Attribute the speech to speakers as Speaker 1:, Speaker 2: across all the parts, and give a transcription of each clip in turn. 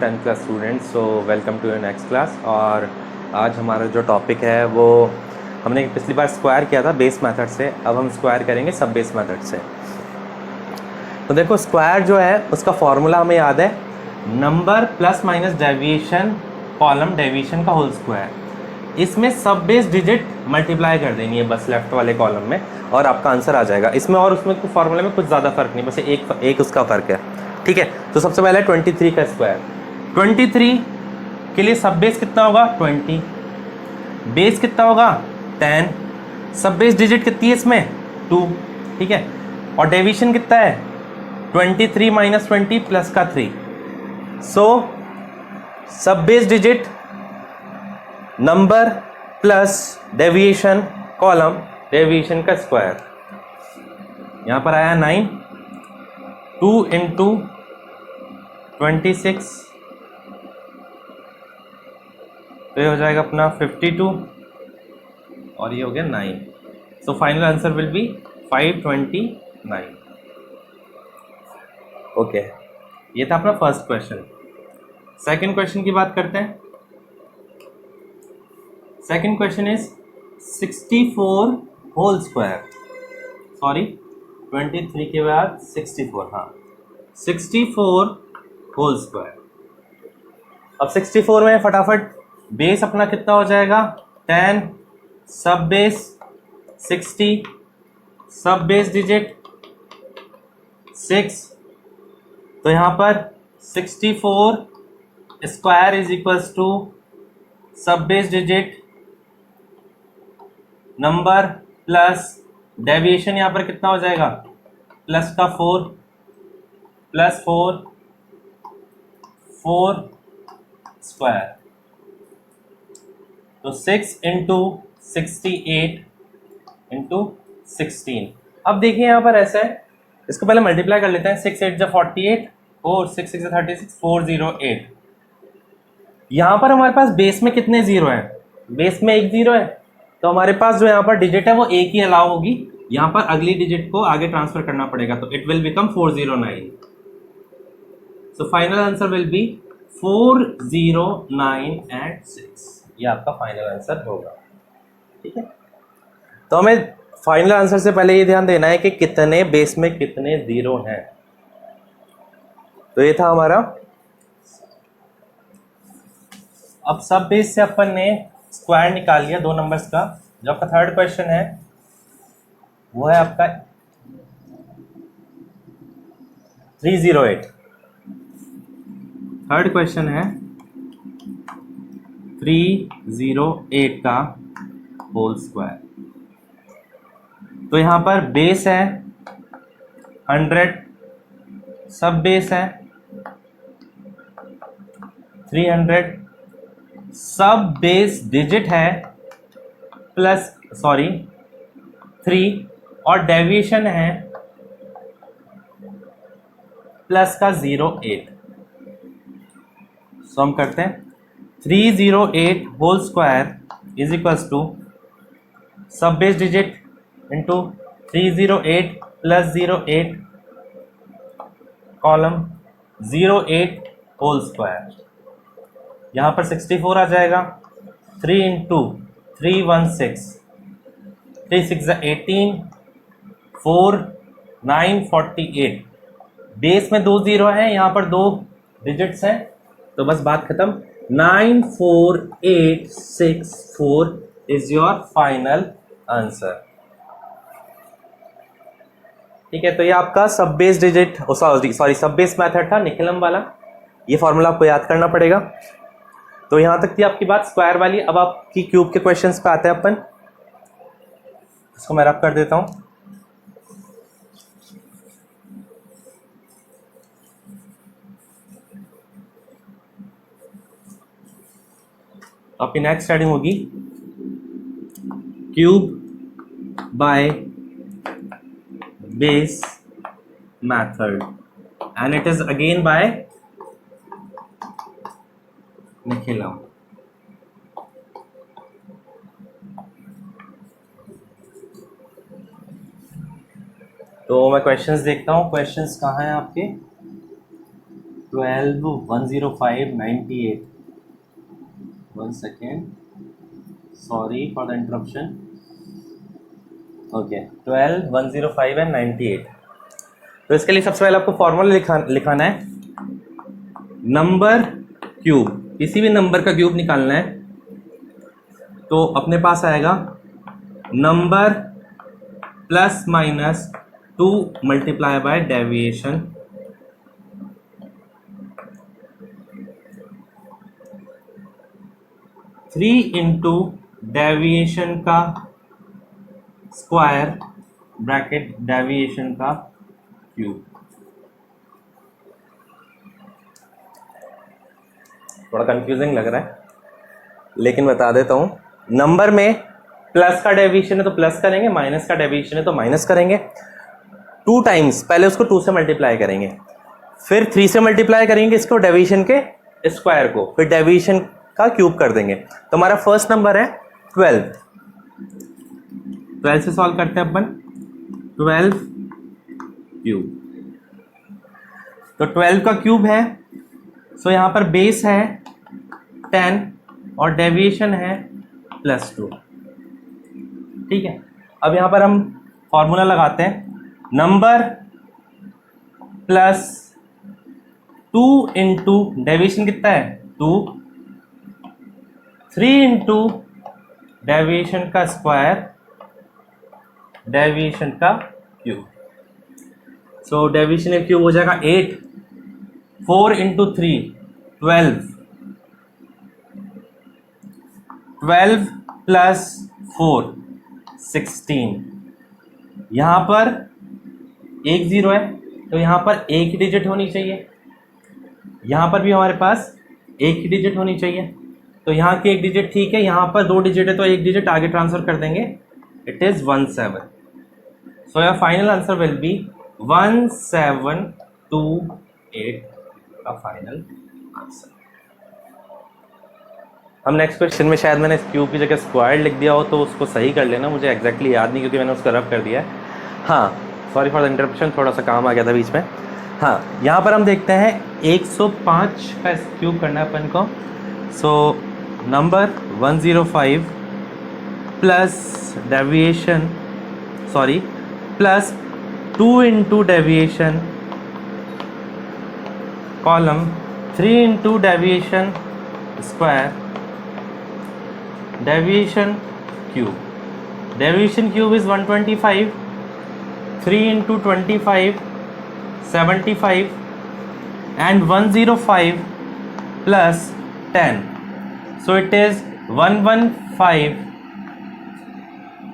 Speaker 1: 10th class students, so welcome to your next class. और आज हमारा जो टॉपिक है वो हमने पिछली बार स्क्वायर किया था बेस मेथड से, अब हम स्क्वायर करेंगे सब बेस मेथड से। तो देखो स्क्वायर जो है उसका फॉर्मूला हमें याद है, number plus minus deviation column deviation का होल स्क्वायर। इसमें सब बेस डिजिट मल्टीप्लाई कर देनी है बस लेफ्ट वाले कॉलम में और आपका आंसर आ जाएगा। इसमें और उसमें फॉर्मूले में कुछ ज़्यादा फर्क नहीं, बस एक उसका फर्क है। ठीक है, तो सबसे पहले 23 का स्क्वायर। 23 के लिए सब बेस कितना होगा 20, बेस कितना होगा 10, सब बेस डिजिट कितनी है इसमें 2। ठीक है, और डेविएशन कितना है 23 माइनस 20 प्लस का 3। सो सब base digit number plus deviation column deviation का स्क्वायर। यहां पर आया 9, 2 इंटू 26, तो ये हो जाएगा अपना 52 और ये हो गया 9। So final answer will be 529। Okay, ये था अपना फर्स्ट क्वेश्चन। सेकंड क्वेश्चन की बात करते हैं। Second question is 64 whole square. Sorry 23 के बाद 64, हाँ 64 होल स्क्वायर। अब 64 में फटाफट बेस अपना कितना हो जाएगा 10, सब बेस 60, सब बेस डिजिट 6। तो यहाँ पर 64 स्क्वायर इज इक्वल्स टू सब base digit number plus deviation यहाँ पर कितना हो जाएगा प्लस का 4 प्लस 4 4 स्क्वायर, तो 6 इंटू 68 इंटू 16। अब देखिए यहाँ पर ऐसा है, इसको पहले मल्टीप्लाई कर लेते हैं। 6 8 जा 48 और 6 6 जा 36, 408। यहाँ पर हमारे पास बेस में कितने जीरो हैं, बेस में एक जीरो है, तो हमारे पास जो यहाँ पर डिजिट है वो एक ही अलाउ होगी। यहाँ पर अगली डिजिट को आगे ट्रांसफर करना पड़ेगा, तो it will become 409। So final answer will be 409 and 6। ये आपका फाइनल आंसर होगा। ठीक है, तो हमें फाइनल आंसर से पहले ये ध्यान देना है कि कितने बेस में कितने जीरो हैं। तो ये था हमारा। अब सब बेस से अपन ने स्क्वायर निकाल लिया दो नंबर्स का। जो आपका थर्ड क्वेश्चन है वो है आपका 308। थर्ड क्वेश्चन है 308 का होल स्क्वायर। तो यहां पर बेस है 100, सब बेस है 300, सब बेस डिजिट है प्लस 3 और डेविएशन है प्लस का 08। सो हम करते हैं 308 whole square is equals to सब base digit into 308 plus 08 column 08 whole square. यहाँ पर 64 आ जाएगा, 3 इंटू 316, 3 6 18, 4 9 48। बेस में दो जीरो है, यहाँ पर दो डिजिट्स हैं, तो बस बात खत्म। 94864 इज योर फाइनल आंसर। ठीक है, तो ये आपका सब बेस डिजिट सॉरी सब बेस मेथड था निकलम वाला। ये फॉर्मूला आपको याद करना पड़ेगा। तो यहां तक थी आपकी बात स्क्वायर वाली। अब आपकी क्यूब के क्वेश्चंस पे आते हैं अपन। इसको मैं रब कर देता हूं। आपकी नेक्स्ट स्टार्टिंग होगी cube by base method and it is again by Nikhilam. तो मैं क्वेश्चंस देखता हूँ, क्वेश्चंस कहाँ हैं आपके। 12 105 98. 1 second, sorry for the interruption. Okay 12 105 and 98. तो इसके लिए सबसे पहले आपको फॉर्मूला लिखाना है, नंबर क्यूब, किसी भी नंबर का क्यूब निकालना है तो अपने पास आएगा number plus minus 2 multiply by deviation, three into deviation का स्क्वायर ब्रैकेट डेविएशन का क्यूब. थोड़ा कंफ्यूजिंग लग रहा है लेकिन बता देता हूं. नंबर में प्लस का डेविएशन है तो प्लस करेंगे, माइनस का डेविएशन है तो माइनस करेंगे. 2 टाइम्स पहले उसको 2 से मल्टीप्लाई करेंगे, फिर 3 से मल्टीप्लाई करेंगे इसको डेविएशन के स्क्वायर को, फिर डेविएशन का क्यूब कर देंगे. तो हमारा फर्स्ट नंबर है 12. 12 से सॉल्व करते हैं अपन. 12 क्यूब, तो 12 का क्यूब है, सो यहाँ पर बेस है 10 और डेविएशन है +2. ठीक है, अब यहाँ पर हम फॉर्मूला लगाते हैं, नंबर प्लस 2 इंटू डेविएशन कितना है 2, 3 इंटू डेविएशन का स्क्वायर डेविएशन का क्यूब. सो डेविएशन का क्यूब हो जाएगा 8, 4 इंटू 3 12, 12 प्लस 4 16. यहाँ पर एक जीरो है तो यहाँ पर एक ही डिजिट होनी चाहिए, यहाँ पर भी हमारे पास एक ही डिजिट होनी चाहिए. तो यहाँ की एक डिजिट ठीक है, यहाँ पर 2 डिजिट है तो एक डिजिट आगे ट्रांसफर कर देंगे. It is 17. So your final answer will be 1728 का फाइनल आंसर. हम नेक्स्ट क्वेश्चन में, शायद मैंने क्यूब की जगह स्क्वायर लिख दिया हो तो उसको सही कर लेना, मुझे एग्जैक्टली याद नहीं क्योंकि मैंने उसको रब कर दिया है. हाँ, सॉरी फॉर द इंटरप्शन, थोड़ा सा काम आ गया था बीच में. हाँ, यहाँ पर हम देखते हैं 105 का क्यूब करना है अपन को. So number 105 plus deviation, sorry plus 2 into deviation column, 3 into deviation square deviation cube. Deviation cube is 125, 3 into 25 75 and 105 plus 10, so it is 115.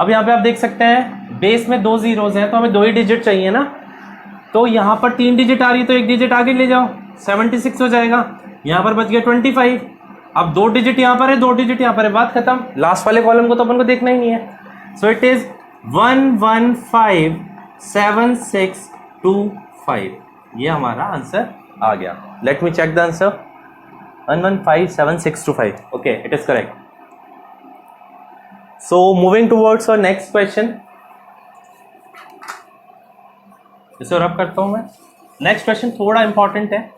Speaker 1: अब यहाँ पे आप देख सकते हैं बेस में 2 जीरोज हैं तो हमें 2 ही डिजिट चाहिए ना, तो यहाँ पर 3 डिजिट आ रही है तो एक डिजिट आगे ले जाओ, 76 हो जाएगा. यहाँ पर बच गया 25. अब 2 डिजिट यहाँ पर है, 2 डिजिट यहाँ पर है, बात खत्म. लास्ट वाले कॉलम को तो अपन को देखना ही नहीं है. So it is 1157625. ये हमारा आंसर आ गया. Let me check the answer. 1157625. Okay, it is correct. So moving towards और नेक्स्ट क्वेश्चन, इसे रब करता हूं मैं. नेक्स्ट क्वेश्चन थोड़ा इंपॉर्टेंट है.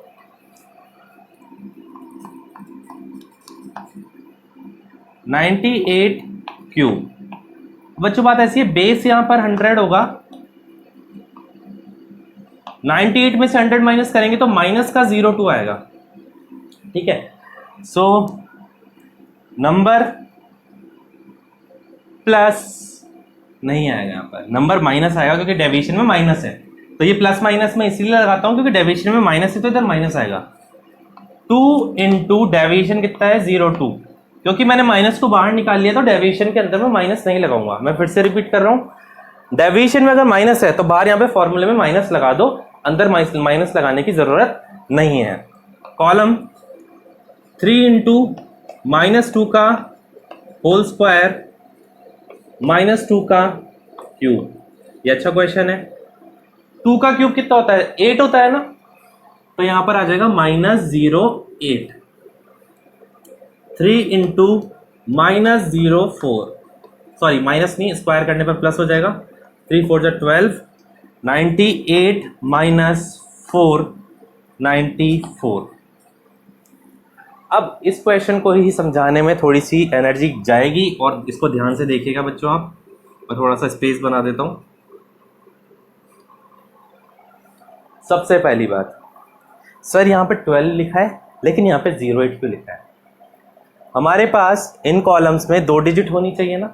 Speaker 1: $98 क्यूब. बच्चों बात ऐसी है, बेस यहां पर 100 होगा, 98 में से 100 माइनस करेंगे तो माइनस का 02 आएगा. ठीक है, सो नंबर प्लस नहीं आएगा, यहाँ पर नंबर माइनस आएगा क्योंकि डेविएशन में माइनस है. तो ये प्लस माइनस में इसीलिए लगाता हूं क्योंकि डेविएशन में माइनस है तो इधर माइनस आएगा. 2 इंटू डेविएशन कितना है 02, क्योंकि मैंने माइनस को बाहर निकाल लिया तो डेविएशन के अंदर में माइनस नहीं लगाऊंगा. मैं फिर से रिपीट कर रहा हूँ, डेविएशन में अगर माइनस है तो बाहर यहाँ पे फॉर्मूले में माइनस लगा दो, अंदर माइनस लगाने की जरूरत नहीं है. कॉलम 3 इंटू -2 का होल स्क्वायर -2 का क्यूब. ये अच्छा क्वेश्चन है. 2 का क्यूब कितना होता है 8 होता है ना, तो यहां पर आ जाएगा -08. 3 इंटू -04, सॉरी माइनस नहीं, स्क्वायर करने पर प्लस हो जाएगा. 3 4 12, 98 -4 94। अब इस क्वेश्चन को ही समझाने में थोड़ी सी एनर्जी जाएगी, और इसको ध्यान से देखिएगा बच्चों आप। मैं थोड़ा सा स्पेस बना देता हूँ। सबसे पहली बात, सर यहाँ पे 12 लिखा है लेकिन यहाँ पे 08 क्यों लिखा है? हमारे पास इन कॉलम्स में 2 डिजिट होनी चाहिए ना,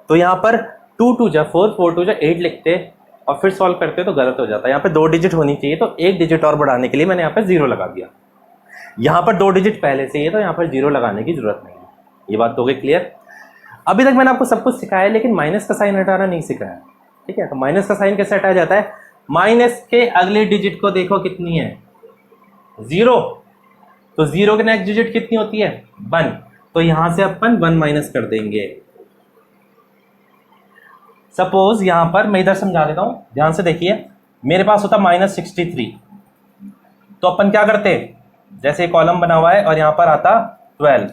Speaker 1: तो यहाँ पर 2 2 जा 4, 4 2 जा 8 लिखते और फिर सॉल्व करते तो गलत हो जाता है। यहाँ पे 2 डिजिट होनी चाहिए, तो 1 डिजिट और बढ़ाने के लिए मैंने यहाँ पे 0 लगा दिया। यहाँ पर 2 डिजिट पहले से ही है तो यहाँ पर 0 लगाने की जरूरत नहीं है। ये बात हो गई क्लियर? अभी तक मैंने आपको सब कुछ सिखाया है, लेकिन माइनस का साइन हटाना नहीं सिखाया, ठीक है? तो माइनस का साइन कैसे हटाया जाता है? माइनस के अगले डिजिट को देखो कितनी है, 0, तो 0 के नेक्स्ट डिजिट कितनी होती है, 1, तो यहां से अपन 1 माइनस कर देंगे। सपोज यहां पर मैं इधर समझा देता हूं, ध्यान से देखिए। मेरे पास होता -63, तो अपन क्या करते, जैसे कॉलम बना हुआ है और यहां पर आता 12,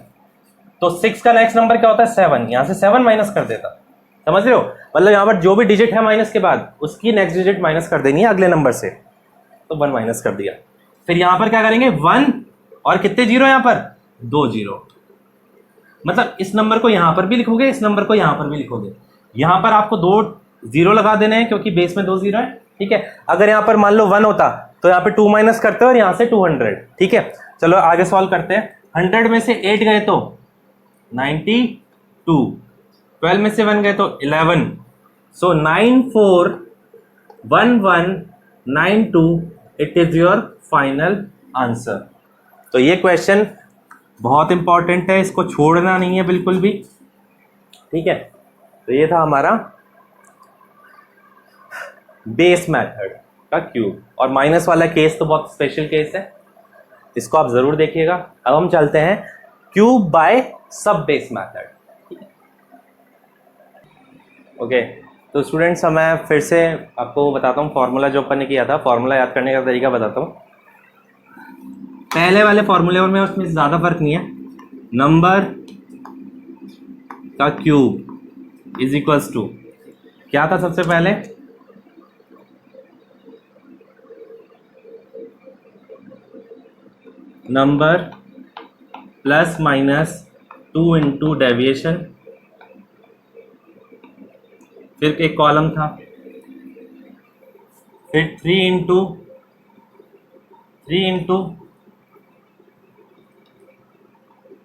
Speaker 1: तो 6 का नेक्स्ट नंबर क्या होता है, 7, यहां से 7 माइनस कर देता। समझ रहे हो? मतलब यहां पर जो भी डिजिट है माइनस के बाद, उसकी नेक्स्ट डिजिट माइनस कर देनी है अगले नंबर से, तो 1 माइनस कर दिया। फिर यहां पर क्या करेंगे, 1 और कितने 0 यहां पर, 2 0। मतलब इस नंबर को यहां पर भी लिखोगे, इस नंबर को यहां पर भी लिखोगे। यहां पर आपको 2 0 लगा देने हैं क्योंकि बेस में 2 0 है, ठीक है? अगर यहां पर मान लो 1 होता तो यहाँ पे 2 माइनस करते हो और यहां से 200, ठीक है? चलो आगे सॉल्व करते हैं। 100 में से 8 गए तो 92, 12 में से 1 गए तो 11, सो 941192 it is your final answer. तो ये क्वेश्चन बहुत इंपॉर्टेंट है, इसको छोड़ना नहीं है बिल्कुल भी, ठीक है? तो ये था हमारा बेस मेथड का क्यूब, और माइनस वाला केस तो बहुत स्पेशल केस है, इसको आप जरूर देखिएगा। अब हम चलते हैं क्यूब बाय सब बेस मेथड, ठीक है? ओके, तो स्टूडेंट्स मैं फिर से आपको बताता हूँ फॉर्मूला जो अपन ने किया था। फॉर्मूला याद करने का तरीका बताता हूँ। पहले वाले फॉर्मूले में उसमें ज़्यादा फर्क नहीं है। नंबर का क्यूब इज इक्वल्स टू, क्या था सबसे पहले, number plus minus 2 into deviation, फिर एक कॉलम था, फिर 3 इंटू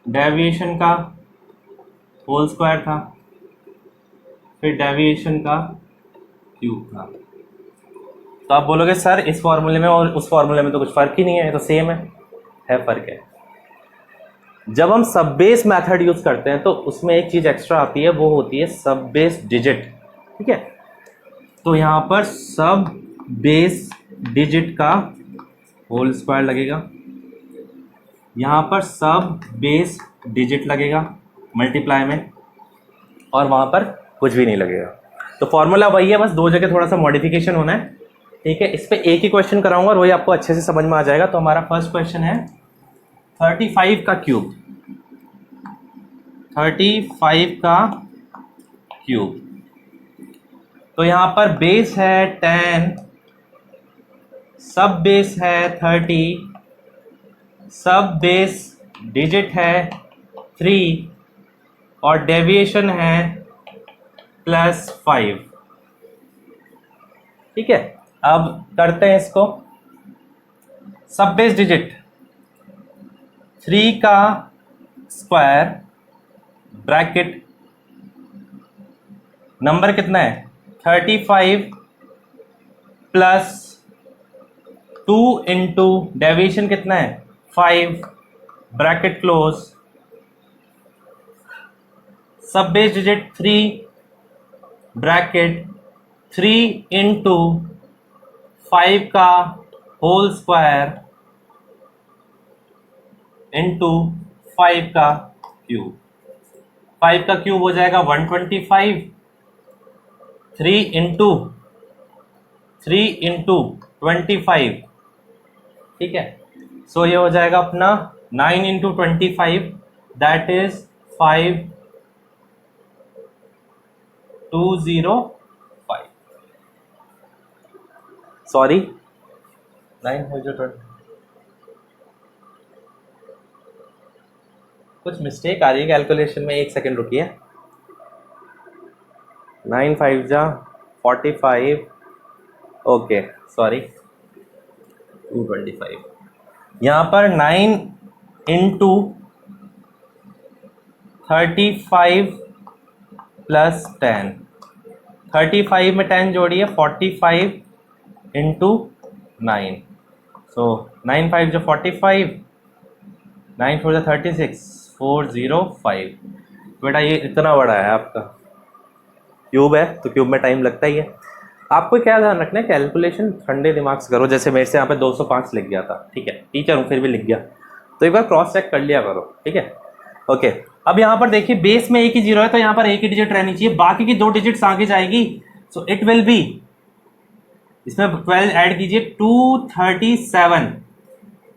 Speaker 1: डेविएशन का होल स्क्वायर था, फिर डेविएशन का क्यूब था। तो आप बोलोगे सर इस फॉर्मूले में और उस फॉर्मूले में तो कुछ फर्क ही नहीं है, तो सेम है फर्क है। जब हम सब बेस मेथड यूज करते हैं तो उसमें एक चीज एक्स्ट्रा आती है, वो होती है सब बेस डिजिट, ठीक है? तो यहां पर सब बेस डिजिट का होल स्क्वायर लगेगा, यहां पर सब बेस डिजिट लगेगा मल्टीप्लाई में, और वहां पर कुछ भी नहीं लगेगा। तो फॉर्मूला वही है, बस 2 जगह थोड़ा सा मॉडिफिकेशन होना है, ठीक है? इस पे एक ही क्वेश्चन कराऊंगा और वही आपको अच्छे से समझ में आ जाएगा। तो हमारा फर्स्ट क्वेश्चन है 35 का क्यूब, 35 का क्यूब। तो यहां पर बेस है 10, सब बेस है 30, सब बेस डिजिट है 3 और डेविएशन है +5, ठीक है? अब करते हैं इसको। सब बेस डिजिट 3 का स्क्वायर ब्रैकेट, नंबर कितना है 35 प्लस 2 इंटू डेविएशन कितना है 5 ब्रैकेट क्लोज, सब बेस डिजिट 3 ब्रैकेट 3 इंटू 5 का होल स्क्वायर इंटू 5 का क्यूब। 5 का क्यूब हो जाएगा 125, 3 इंटू 25, ठीक है? सो ये हो जाएगा अपना 9 इंटू 25, दैट इज 5205, सॉरी 9 हो जो 20, कुछ मिस्टेक आ रही है कैलकुलेशन में, 1 सेकेंड रुकिए। 9 5 जा 45, ओके सॉरी 225। यहाँ पर 9 इंटू 35 प्लस 10, 35 में 10 जोड़िए 45 इंटू 9, सो 9 5 जो 45, 9 4 जो 36, 405। बेटा ये इतना बड़ा है आपका, क्यूब है तो क्यूब में टाइम लगता ही है। आपको क्या ध्यान रखना है, कैलकुलेशन ठंडे दिमाग से करो। जैसे मेरे से यहाँ पे 205 लिख गया था, ठीक है टीचर हूँ फिर भी लिख गया, तो एक बार क्रॉस चेक कर लिया करो, ठीक है। ओके, अब यहाँ पर देखिए बेस में एक ही जीरो है तो यहाँ पर एक ही डिजिट रहनी चाहिए, बाकी की 2 डिजिट्स आगे जाएगी, सो इट विल बी, इसमें 12 ऐड कीजिए 237।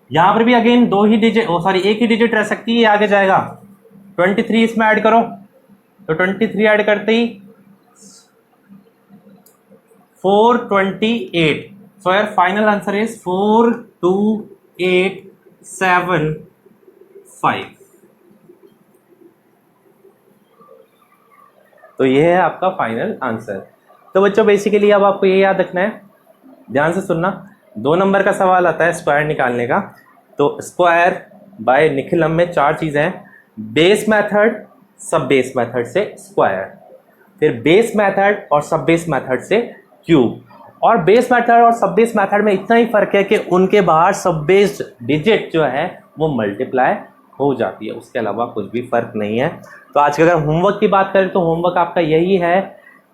Speaker 1: यहाँ पर भी अगेन 2 ही डिजिट, सॉरी एक ही डिजिट रह सकती है, ये आगे जाएगा। 23 इसमें ऐड करो, तो 23 ऐड करते ही 428। सो यार फाइनल आंसर इज 42875। तो ये है आपका फाइनल आंसर। तो बच्चों बेसिकली अब आपको ये याद रखना है, ध्यान से सुनना, 2 नंबर का सवाल आता है स्क्वायर निकालने का। तो स्क्वायर बाय निखिलम में 4 चीज़ें हैं, बेस मेथड, सब बेस मेथड से स्क्वायर, फिर बेस मेथड और सब बेस मेथड से क्यूब। और बेस मेथड और सब बेस मेथड में इतना ही फर्क है कि उनके बाहर सब बेस्ड डिजिट जो है वो मल्टीप्लाई हो जाती है, उसके अलावा कुछ भी फर्क नहीं है। तो आज के अगर होमवर्क की बात करें तो होमवर्क आपका यही है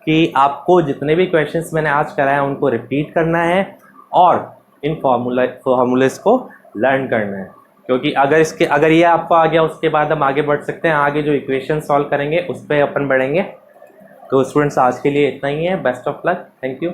Speaker 1: कि आपको जितने भी क्वेश्चंस मैंने आज कराए हैं उनको रिपीट करना है और इन फॉर्मूलेस को लर्न करना है, क्योंकि अगर ये आपको आ गया उसके बाद हम आगे बढ़ सकते हैं, आगे जो इक्वेशन सॉल्व करेंगे उस पर अपन बढ़ेंगे। तो स्टूडेंट्स आज के लिए इतना ही है, best of luck, thank you.